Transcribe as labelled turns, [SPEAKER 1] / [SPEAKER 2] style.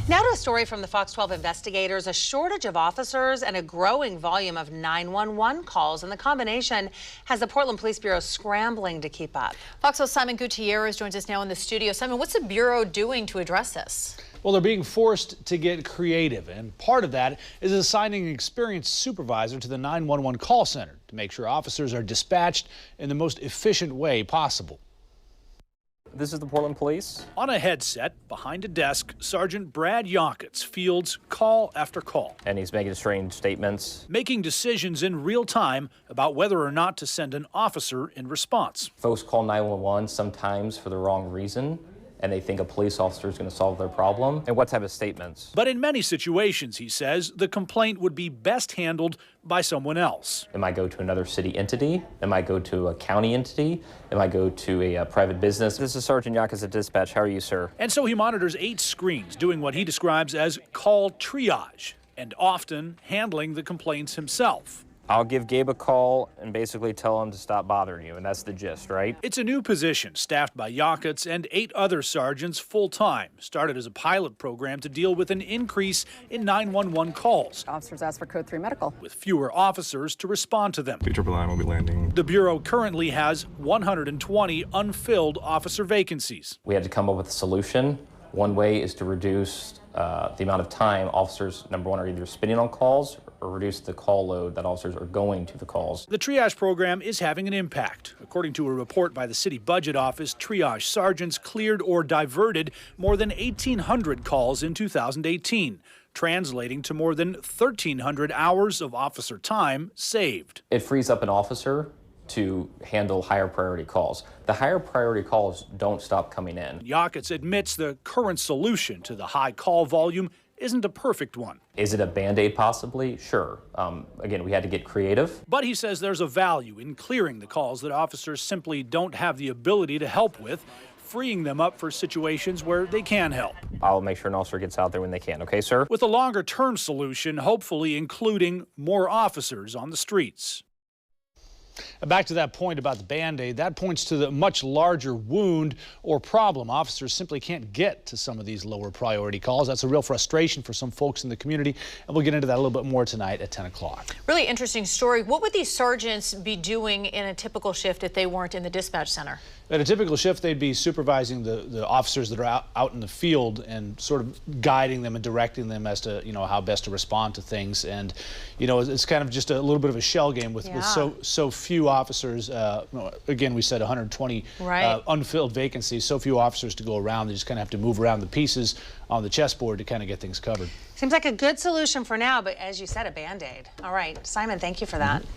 [SPEAKER 1] Now to a story from the Fox 12 investigators, a shortage of officers and a growing volume of 911 calls, and the combination has the Portland Police Bureau scrambling to keep up.
[SPEAKER 2] Fox 12's Simon Gutierrez joins us now in the studio. Simon, what's the Bureau doing to address this?
[SPEAKER 3] Well, they're being forced to get creative, and part of that is assigning an experienced supervisor to the 911 call center to make sure officers are dispatched in the most efficient way possible.
[SPEAKER 4] This is the Portland Police.
[SPEAKER 3] On a headset, behind a desk, Sergeant Brad Yonkitz fields call after call.
[SPEAKER 4] And he's making strange statements.
[SPEAKER 3] Making decisions in real time about whether or not to send an officer in response.
[SPEAKER 4] Folks call 911 sometimes for the wrong reason, and they think a police officer is going to solve their problem. And what type of statements?
[SPEAKER 3] But in many situations, he says, the complaint would be best handled by someone else.
[SPEAKER 4] It might go to another city entity. It might go to a county entity. It might go to a private business. This is Sergeant Yonkitz at Dispatch. How are you, sir?
[SPEAKER 3] And so he monitors 8 screens, doing what he describes as call triage, and often handling the complaints himself.
[SPEAKER 4] I'll give Gabe a call and basically tell him to stop bothering you, and that's the gist, right?
[SPEAKER 3] It's a new position staffed by Yonkitz and 8 other sergeants full-time. Started as a pilot program to deal with an increase in 911 calls.
[SPEAKER 5] Officers asked for Code 3 medical.
[SPEAKER 3] With fewer officers to respond to them.
[SPEAKER 6] PPB will be landing.
[SPEAKER 3] The Bureau currently has 120 unfilled officer vacancies.
[SPEAKER 4] We had to come up with a solution. One way is to reduce the amount of time officers, number one, are either spending on calls or reduce the call load that officers are going to the calls.
[SPEAKER 3] The triage program is having an impact. According to a report by the City Budget Office, triage sergeants cleared or diverted more than 1,800 calls in 2018, translating to more than 1,300 hours of officer time saved.
[SPEAKER 4] It frees up an officer to handle higher priority calls. The higher priority calls don't stop coming in.
[SPEAKER 3] Yonkitz admits the current solution to the high call volume isn't a perfect one.
[SPEAKER 4] Is it a Band-Aid possibly? Sure. Again, we had to get creative.
[SPEAKER 3] But he says there's a value in clearing the calls that officers simply don't have the ability to help with, freeing them up for situations where they can help.
[SPEAKER 4] I'll make sure an officer gets out there when they can, okay, sir?
[SPEAKER 3] With a longer-term solution, hopefully including more officers on the streets. Back to that point about the Band-Aid, that points to the much larger wound or problem. Officers simply can't get to some of these lower priority calls. That's a real frustration for some folks in the community, and we'll get into that a little bit more tonight at 10 o'clock.
[SPEAKER 2] Really interesting story. What would these sergeants be doing in a typical shift if they weren't in the dispatch center?
[SPEAKER 3] At a typical shift, they'd be supervising the officers that are out in the field and sort of guiding them and directing them as to, how best to respond to things. And, it's kind of just a little bit of a shell game with so few officers. Again, we said 120 unfilled vacancies, so few officers to go around. They just kind of have to move around the pieces on the chessboard to kind of get things covered.
[SPEAKER 1] Seems like a good solution for now, but as you said, a Band-Aid. All right, Simon, thank you for that.